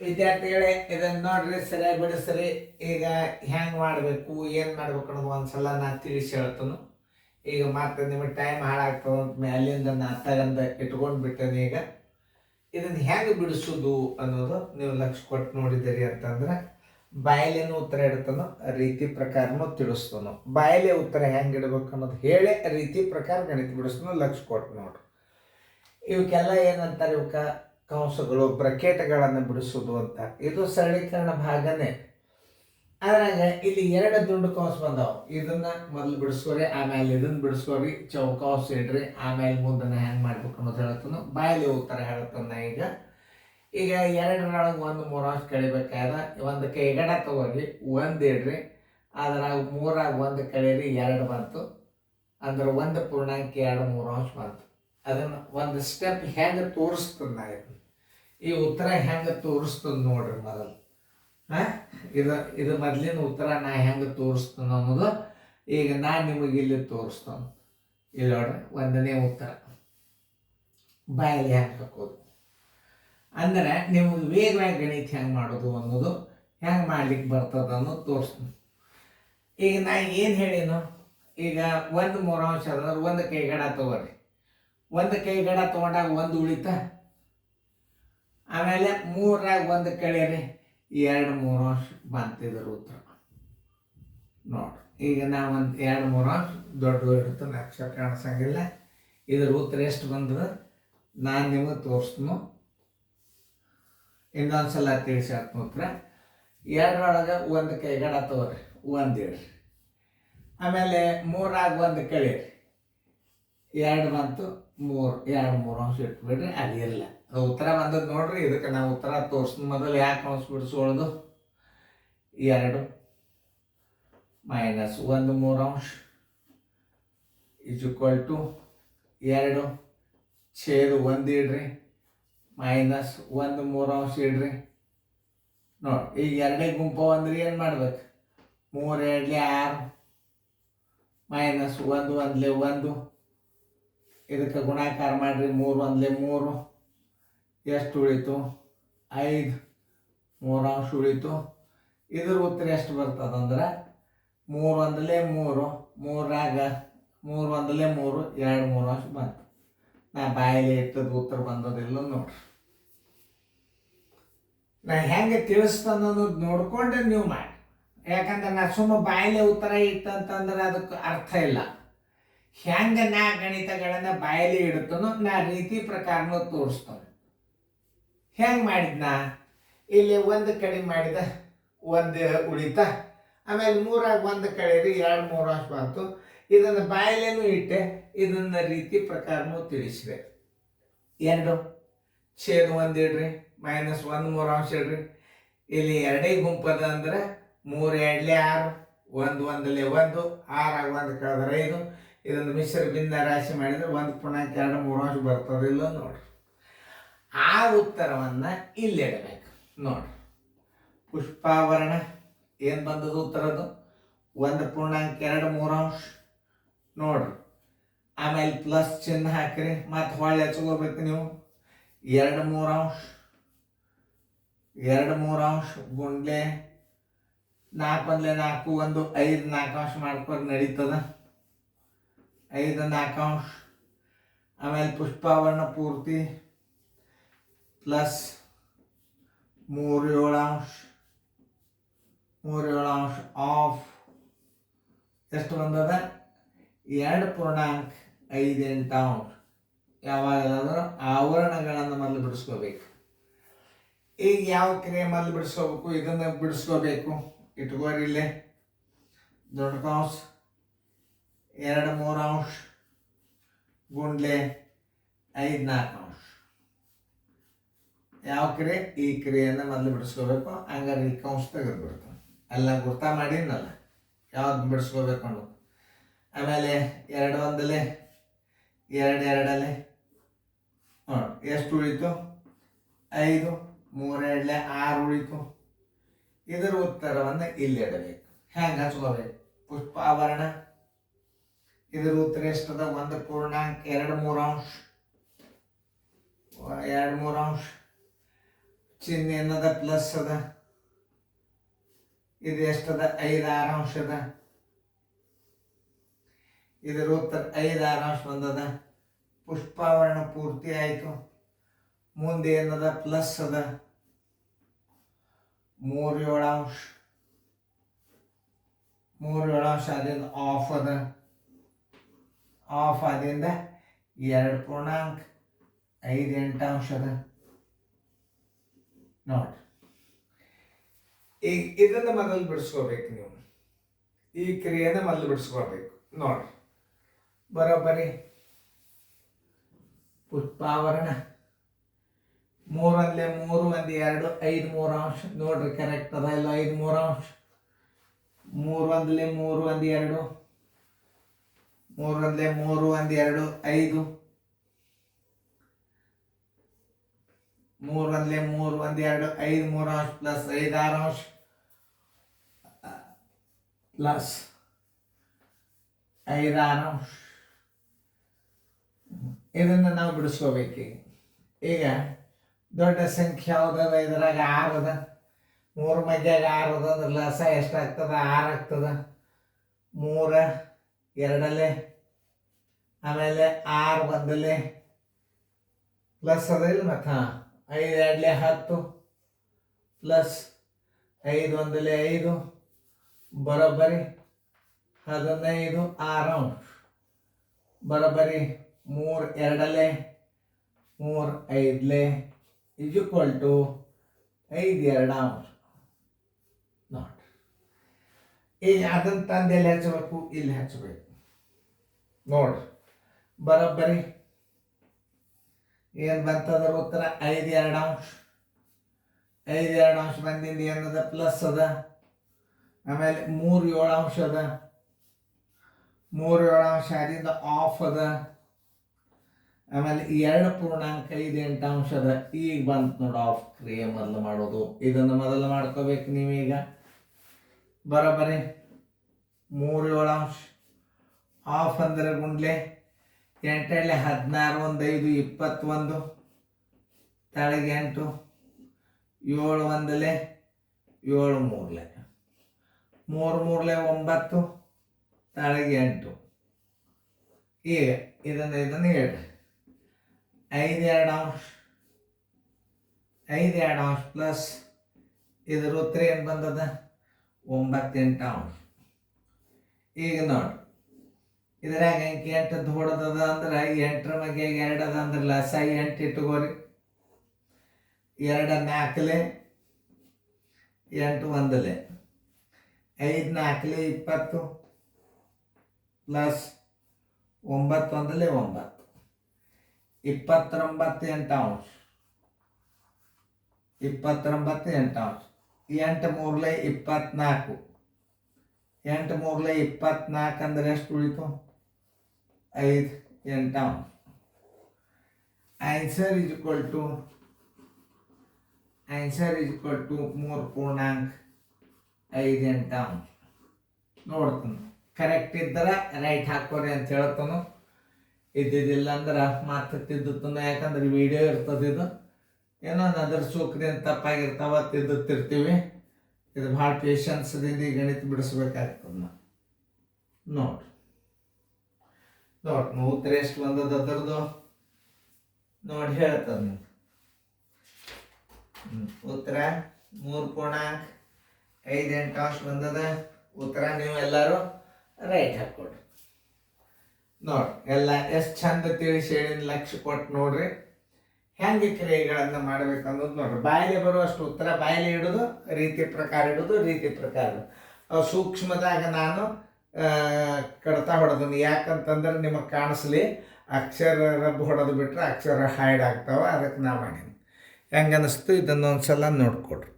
ವಿದ್ಯಾರ್ಥಿಗಳೇ ಇದನ್ನ ನೋಡ್ರಿ ಸರಿಯಾಗಿ ಬಿಡಿಸ್ರಿ. ಈಗ ಹೆಂಗ್ ಮಾಡ್ಬೇಕು ಏನ್ ಮಾಡ್ಬೇಕು ಅನ್ನೋದು ಒಂದ್ಸಲ ನಾ ತಿಳಿಸಿ ಹೇಳ್ತನು. ಈಗ ಮತ್ತೆ ನಿಮಗೆ ಟೈಮ್ ಹಾಳಾಗ್ತದ ಅಲ್ಲಿಂದ ನಾ ತಗಂದ ಇಟ್ಕೊಂಡ್ ಬಿಟ್ಟೇನೆ. ಈಗ ಇದನ್ನ ಹೆಂಗ್ ಬಿಡಿಸೋದು ಅನ್ನೋದು ನೀವು ಲಕ್ಷ ಕೊಟ್ಟು ನೋಡಿದಿರಿ ಅಂತಂದ್ರೆ ಬಾಯಲೇನು ಉತ್ತರ ಇಡ್ತಾನೋ ರೀತಿ ಪ್ರಕಾರನೂ ತಿಳಿಸ್ತಾನೋ. ಬಾಯಲೆ ಉತ್ತರ ಹೆಂಗ್ ಇಡ್ಬೇಕು ಅನ್ನೋದು ಹೇಳಿ ರೀತಿ ಪ್ರಕಾರ ಗಣಿತ ಬಿಡಿಸ್ತಾನೋ. ಲಕ್ಷ ಕೊಟ್ಟು ನೋಡ್ರಿ. ಇವಕ್ಕೆಲ್ಲ ಏನಂತಾರೆ, ಇವಕ್ಕ ಕಂಸಗಳು ಬ್ರಕೆಟ್ಗಳನ್ನು ಬಿಡಿಸೋದು ಅಂತ. ಇದು ಸರಳೀಕರಣ ಭಾಗನೇ. ಅದ್ರಾಗ ಇಲ್ಲಿ 2 ದುಂಡು ಕಂಸ ಬಂದಾವ. ಇದನ್ನ ಮೊದಲು ಬಿಡಿಸ್ಕೋರಿ, ಆಮೇಲೆ ಇದನ್ನ ಬಿಡಿಸ್ಕೋರಿ, ಚೌಕಾಸ್ ಇಡ್ರಿ, ಆಮೇಲೆ ಮುಂದನ್ನ ಹೆಂಗ್ ಮಾಡ್ಬೇಕು ಅನ್ನೋದು ಹೇಳ್ತಾನು. ಬಾಯಲ್ಲಿ ಉತ್ತರ ಹೇಳ್ತಾನ. ಈಗ 2ರೊಳಗೆ 1 3 ಕಳಿಬೇಕಾದ್ರೆ ಒಂದು ಕೈಗಡ ತಗೋರಿ, 1 ಇಡ್ರಿ, ಅದ್ರಾಗ 3ರಾಗ 1 ಕಳೀರಿ, 2 ಬಂತು. ಅಂದ್ರೆ 1 ಪೂರ್ಣಾಂಕ 2 3 ಬಂತು. ಅದನ್ನ ಒಂದು ಸ್ಟೆಪ್ ಹೆಂಗೆ ತೋರಿಸ್ತದ ನಾ ಈ ಉತ್ತರ ಹೆಂಗೆ ತೋರಿಸ್ತದ ನೋಡ್ರಿ ಮೊದಲು. ಇದು ಮೊದಲಿನ ಉತ್ತರ ನಾ ಹೆಂಗೆ ತೋರಿಸ್ತಾನ ಅನ್ನೋದು ಈಗ ನಾನು ನಿಮಗೆ ಇಲ್ಲಿ ತೋರಿಸ್ತಾನೆ. ಇಲ್ಲಿ ನೋಡ್ರಿ, 1ನೇ ಉತ್ತರ ಬಾಯಲ್ಲಿ ಹೆಂಗೆ ಹಾಕೋದು ಅಂದ್ರೆ ನಿಮಗೆ ವೇಗವಾಗಿ ಗಣಿತ ಹೆಂಗೆ ಮಾಡೋದು ಅನ್ನೋದು, ಹೆಂಗೆ ಮಾಡ್ಲಿಕ್ಕೆ ಬರ್ತದ ಅನ್ನೋದು ತೋರಿಸ್ತೀನಿ. ಈಗ ನಾ ಏನು ಹೇಳಿನು, ಈಗ 1 3 ಅಂದ್ರೆ 1 ಕೈಗಡ ತಗೋರಿ. 1 ಕೈಗಡ ತಗೊಂಡಾಗ 1 ಉಳಿತ, ಆಮೇಲೆ 3ರಾಗ 1 ಕಳೀರಿ, 2 3 ಬಂತಿದ್ರ ಉತ್ತರ ನೋಡ್ರಿ. ಈಗ ನಾ ಒಂದು 2 3 ದೊಡ್ಡ ಇಡ್ತಾನೆ, ಅಕ್ಷರ ಕಾಣಿಸಂಗಿಲ್ಲ. ಇದ್ರ ಉತ್ತರ ಎಷ್ಟು ಬಂದ್ರೆ ನಾನು ನಿಮಗೆ ತೋರಿಸ್ತೀನಿ. ಇನ್ನೊಂದ್ಸಲ ತಿಳಿಸಿ ಹಾಕ್ತೀನಿ ಉತ್ತರ. 2ರೊಳಗೆ 1 ಕೈಗಡ ತಗೋರಿ, 1 ಇಡ್ರಿ, ಆಮೇಲೆ 3ರಾಗ 1 ಕಳೀರಿ, 2 ಬಂತು, 2 3 ಇಟ್ಬಿಡ್ರಿ, ಅದು ಇಲ್ಲ. ಉತ್ತರ ಬಂದದ್ದು ನೋಡ್ರಿ. ಇದಕ್ಕೆ ನಾವು ಉತ್ತರ ತೋರಿಸ್ತೀನಿ. ಮೊದಲು ಯಾಕೆ ಕಂಸ ಬಿಡಿಸೋದು, 2 ಮೈನಸ್ 1 3 ಇಸ್ ಈಕ್ವಲ್ ಟು 2 ಛೇದ 1 ಇಡ್ರಿ, ಮೈನಸ್ 1 3 ಇಡ್ರಿ. ನೋಡಿ, ಈಗ 2 ಗುಂಪು ಅಂದ್ರೆ ಏನು ಮಾಡ್ಬೇಕು, 3 2 6 ಮೈನಸ್ 1 1 1. ಇದಕ್ಕೆ ಗುಣಾಕಾರ ಮಾಡ್ರಿ, 3 1 3. ಎಷ್ಟು ಉಳಿತು, 5 3 ಉಳಿತು. ಇದ್ರ ಉತ್ತರ ಎಷ್ಟು ಬರ್ತದಂದ್ರೆ 3 1 3, 3ರಾಗ 3 1 3, 2 3 ಬಂತು. ನಾ ಬಾಯಲ್ಲಿ ಇಟ್ಟದ ಉತ್ತರ ಬಂದದಿಲ್ಲ ನೋಡ್ರಿ. ನಾ ಹೆಂಗೆ ತಿಳಿಸ್ತಾನ ಅನ್ನೋದು ನೋಡ್ಕೊಂಡೆ ನೀವು ಮಾಡಿ. ಯಾಕಂದ್ರೆ ನಾ ಸುಮ್ಮ ಬಾಯಲ್ಲೇ ಉತ್ತರ ಇಟ್ಟಂತಂದ್ರೆ ಅದಕ್ಕೆ ಅರ್ಥ ಇಲ್ಲ. ಹೆಂಗೆ ನಾ ಗಣಿತಗಳನ್ನ ಬಾಯಲ್ಲಿ ಇಡ್ತಾನೋ ನಾ ರೀತಿ ಪ್ರಕಾರನೂ ತೋರಿಸ್ತಾನೆ. ಹೆಂಗೆ ಮಾಡಿದ್ನ, ಇಲ್ಲಿ 1 ಕಡಿಮೆ ಮಾಡಿದ, 1 ಉಳಿತ, ಆಮೇಲೆ 3ರಾಗ 1 ಕಳೀರಿ, 2 3 ಬಂತು. ಇದನ್ನು ಬಾಯಲ್ಲೇನು ಇಟ್ಟೆ, ಇದನ್ನ ರೀತಿ ಪ್ರಕಾರನೂ ತಿಳಿಸಿದೆ. 2 ಛೇದ 1 ಇಡ್ರಿ, ಮೈನಸ್ 1 3 ಇಡ್ರಿ. ಇಲ್ಲಿ 2 ಗುಂಪದ ಅಂದ್ರೆ 3 2 6, 1 1 1, 6ರಾಗ 1 ಕಳೆದ್ರೆ 5. ಇದನ್ನು ಮಿಶ್ರ ಭಿನ್ನ ರಾಶಿ ಮಾಡಿದ್ರೆ 1 ಪೂರ್ಣಾಂಕ 2 3 ಬರ್ತದಿಲ್ಲ ನೋಡ್ರಿ. ಆ ಉತ್ತರವನ್ನ ಇಲ್ಲಿ ಇಡಬೇಕು ನೋಡ್ರಿ. ಪುಷ್ಪಾವರಣ ಏನು ಬಂದದ್ದು ಉತ್ತರದ್ದು, 1 ಪೂರ್ಣಾಂಕ 2 3 ನೋಡ್ರಿ. ಆಮೇಲೆ ಪ್ಲಸ್ ಚಿಹ್ನೆ ಹಾಕಿರಿ, ಮತ್ತೆ ಹೊಳ್ಳಿ ಹಚ್ಕೋಬೇಕು ನೀವು. 2 3 ಗುಂಡ್ಲೆ 4 1 4 1 5 4 ಮಾಡ್ಕೊಂಡು ನಡೀತದ. 5 4. ಆಮೇಲೆ ಪುಷ್ಪಾವರಣ ಪೂರ್ತಿ ಪ್ಲಸ್ 3 7 ಆಫ್ ಎಷ್ಟು ಬಂದದ, 2 ಪೂರ್ಣಾಂಕ 5 8. ಯಾವಾಗಲಾದರೂ ಆವರಣಗಳನ್ನು ಮೊದಲು ಬಿಡಿಸ್ಕೋಬೇಕು. ಈಗ ಯಾವ ಕ್ರಿಯೆ ಮೊದಲು ಬಿಡಿಸ್ಕೋಬೇಕು, ಇದನ್ನು ಬಿಡಿಸ್ಕೋಬೇಕು. ಇಟ್ಕೋರಿ ಇಲ್ಲೇ ದೊಡ್ಡ ಕಂಸ 2 3 ಗುಂಡ್ಲೆ 5 4. ಯಾವ ಕ್ರಿಯೆ, ಈ ಕ್ರಿಯೆಯನ್ನು ಮೊದಲು ಬಿಡಿಸ್ಕೋಬೇಕು. ಹಂಗಾರೆ ಈ ಕಂಸ ತೆಗೆದುಬಿಡ್ತಾನೆ. ಎಲ್ಲ ಗುರ್ತಾ ಮಾಡಿದ್ನಲ್ಲ ಯಾವ್ದು ಬಿಡಿಸ್ಕೋಬೇಕು ಅನ್ನೋದು. ಆಮೇಲೆ 2 1 2 2 ನೋಡಿ ಎಷ್ಟು ಉಳಿತು, 5 3 2 6 ಉಳಿತು. ಇದರ ಉತ್ತರವನ್ನು ಇಲ್ಲಿ ಇಡಬೇಕು. ಹೆಂಗೆ ಹಚ್ಕೋಬೇಕು, ಪುಷ್ಪಾವರಣ ಇದರ ಉತ್ತರ ಎಷ್ಟದ, 1 ಪೂರ್ಣಾಂಕ 2 3 2 3. ಚಿಹ್ನೆ ಏನದ ಪ್ಲಸ್ ಅದ. ಇದು ಎಷ್ಟದ 5/6 ಅಂಶ ಅದ. ಇದರ ಉತ್ತರ 5/6 ಅಂಶ ಬಂದದ. ಪುಷ್ಪಾವರಣ ಪೂರ್ತಿ ಆಯಿತು. ಮುಂದೆ ಏನದ ಪ್ಲಸ್ ಅದ 3/7 ಅಂಶ. 3/7 ಅಂಶ ಆದಿಂದ ಆಫ್ ಅದ. ಆಫ್ ಆದಿಂದ 2.58 ಅಂಶ ಅದ. ನೋಡಿ, ಈಗ ಇದನ್ನು ಮೊದಲು ಬಿಡಿಸ್ಕೋಬೇಕು ನೀವು. ಈ ಕ್ರಿಯೆನ ಮೊದಲು ಬಿಡಿಸ್ಕೋಬೇಕು. ನೋಡಿ, ಬರೋಬ್ಬರಿ ಪುಷ್ಪಾವರಣ 3 1 3 1 2 5 3 ಅಂಶ. ನೋಡ್ರಿ ಕರೆಕ್ಟ್ ಅದ ಇಲ್ಲ? 5 3 ಅಂಶ. 3 1 3 1 2 3 1 3 1 2 5. 3 1 3 1 2 5 3 ಅಂಶ ಪ್ಲಸ್ 5/6 ಅಂಶ ಪ್ಲಸ್ 5/6 ಅಂಶ. ಇದನ್ನು ನಾವು ಬಿಡಿಸ್ಕೋಬೇಕು. ಈಗ ದೊಡ್ಡ ಸಂಖ್ಯೆ ಯಾವುದದ? ಇದ್ರಾಗ 6 ಅದ. 3 ಮಗ್ಯಾಗ 6 ಅದ ಅಂದ್ರೆ ಲಸ ಎಷ್ಟಾಗ್ತದ? 6 ಆಗ್ತದ. 3 2 ಆಮೇಲೆ 6 1 ಪ್ಲಸ್ ಅದ ಇಲ್ಲ ಮತ್ತೆ? 5 2 10 ಪ್ಲಸ್ 5 1 5 ಬರೋಬ್ಬರಿ 15 6 ಅಂಶ. ಬರೋಬ್ಬರಿ 3 2 3 5 ಇಸ್ ಈಕ್ವಲ್ ಟು 5 2 ಅಂಶ. ನೋಡಿ, ಈಗ ಅದನ್ನು ತಂದು ಎಲ್ಲಿ ಹಚ್ಚಬೇಕು? ಇಲ್ಲಿ ಹಚ್ಚಬೇಕು. ನೋಡ್ರಿ, ಬರೋಬ್ಬರಿ ಏನು ಬಂತದ್ರ ಉತ್ತರ? 5 2 ಅಂಶ. 5 2 ಅಂಶ ಬಂದಿಂದ ಏನದ? ಪ್ಲಸ್ ಅದ. ಆಮೇಲೆ 3 7 ಅಂಶ ಅದ. 3 7 ಅಂಶ ಆದಿಂದ ಆಫ್ ಅದ. ಆಮೇಲೆ 2.58 ಅಂಶ ಅದ. ಈಗ ಬಂತು ನೋಡಿ ಆಫ್ ಕ್ರಿಯೆ ಮೊದಲು ಮಾಡೋದು. ಇದನ್ನು ಮೊದಲು ಮಾಡ್ಕೋಬೇಕು ನೀವೀಗ. ಬರೋಬ್ಬರಿ 3 7 ಅಂಶ. ಆಫ್ ಅಂದರೆ ಗುಂಡ್ಲೆ 8 2 16 1 5 21 ತಳಗೆ 8 7 1 7 3 3 9 ತಳಗೆ 8. ಈಗ ಇದನ್ನು ಹೇಳ್ರಿ. 5 2 ಅಂಶ. 5 2 ಅಂಶ ಪ್ಲಸ್ ಇದರ ಉತ್ತರ ಏನು ಬಂದದ? 9 8 ಅಂಶ. ಈಗ ನೋಡಿ, ಇದ್ರಾಗ ಅಂಕಿ 8 ಹೊಡೆದದ ಅಂದ್ರೆ 8ರ ಮಗೆ 2 ಅದ ಅಂದ್ರೆ ಲಸ 8 ಇಟ್ಕೋರಿ. 2 4 8 1 5 4 20 ಪ್ಲಸ್ 9 1 9 29 8 ಅಂಶ. 29 8 ಅಂಶ. 8 3 24. 8 3 24 ಅಂದ್ರೆ ಎಷ್ಟು ಉಳಿತು? 5 8 ಅಂಶ. ಆನ್ಸರ್ ಇಸ್ ಈಕ್ವಲ್ ಟು 3.58 ಅಂಶ. ನೋಡ್ತಾನೆ ಕರೆಕ್ಟ್ ಇದ್ದರೆ ರೈಟ್ ಹಾಕೋರಿ ಅಂತ ಹೇಳ್ತಾನು. ಇದ್ದಿದ್ದಿಲ್ಲ ಅಂದ್ರೆ ಮಾತು ತಿದ್ದುತ್ತಾನ. ಯಾಕಂದ್ರೆ ವಿಡಿಯೋ ಇರ್ತದೆ. ಇದು ಏನೋ ಅದರ ಸೂಕ್ಷ್ಮ ತಪ್ಪಾಗಿರ್ತಾವ ತಿದ್ದುತ್ತಿರ್ತೀವಿ. ಇದು ಭಾಳ ಪೇಷನ್ಸ್ದಿಂದ ಈ ಗಣಿತ ಬಿಡಿಸ್ಬೇಕಾಗ್ತದೆ. ನೋಡ್ರಿ ಉತ್ತರ ಎಷ್ಟು ಬಂದದ ಅದರದು ನೋಡಿ ಹೇಳ್ತದೆ. ಉತ್ತರ 3.58 ಅಂಶ ಬಂದದ. ಉತ್ತರ ನೀವು ಎಲ್ಲರೂ ರೈಟ್ ಹಾಕ್ಕೊಡ್ರಿ. ನೋಡ್ರಿ, ಎಲ್ಲ ಎಷ್ಟು ಚಂದ ತಿಳಿಸಿ ಹೇಳಿನ ಲಕ್ಷ್ಯ ಕೊಟ್ಟು ನೋಡ್ರಿ ಹೆಂಗೆ ಕ್ರಿಯೆಗಳನ್ನು ಮಾಡ್ಬೇಕು ಅನ್ನೋದು ನೋಡ್ರಿ. ಬಾಯಲ್ಲಿ ಬರುವಷ್ಟು ಉತ್ತರ ಬಾಯಲ್ಲಿ ಇಡೋದು, ರೀತಿ ಪ್ರಕಾರ ಇಡೋದು, ರೀತಿ ಪ್ರಕಾರ ಸೂಕ್ಷ್ಮದಾಗ ನಾನು ಕಡ್ತಾ ಹೊಡೆದನು. ಯಾಕಂತಂದ್ರೆ ನಿಮಗೆ ಕಾಣಿಸ್ಲಿ, ಅಕ್ಷರ ರಬ್ಬು ಹೊಡೆದು ಬಿಟ್ರೆ ಅಕ್ಷರ ಹೈಡ್ ಆಗ್ತಾವೆ. ಅದಕ್ಕೆ ನಾ ಮಾಡೀನಿ. ಹೆಂಗೆ ಅನ್ನಿಸ್ತು ಇದನ್ನೊಂದು ಸಲ ನೋಡ್ಕೊಡ್ರಿ.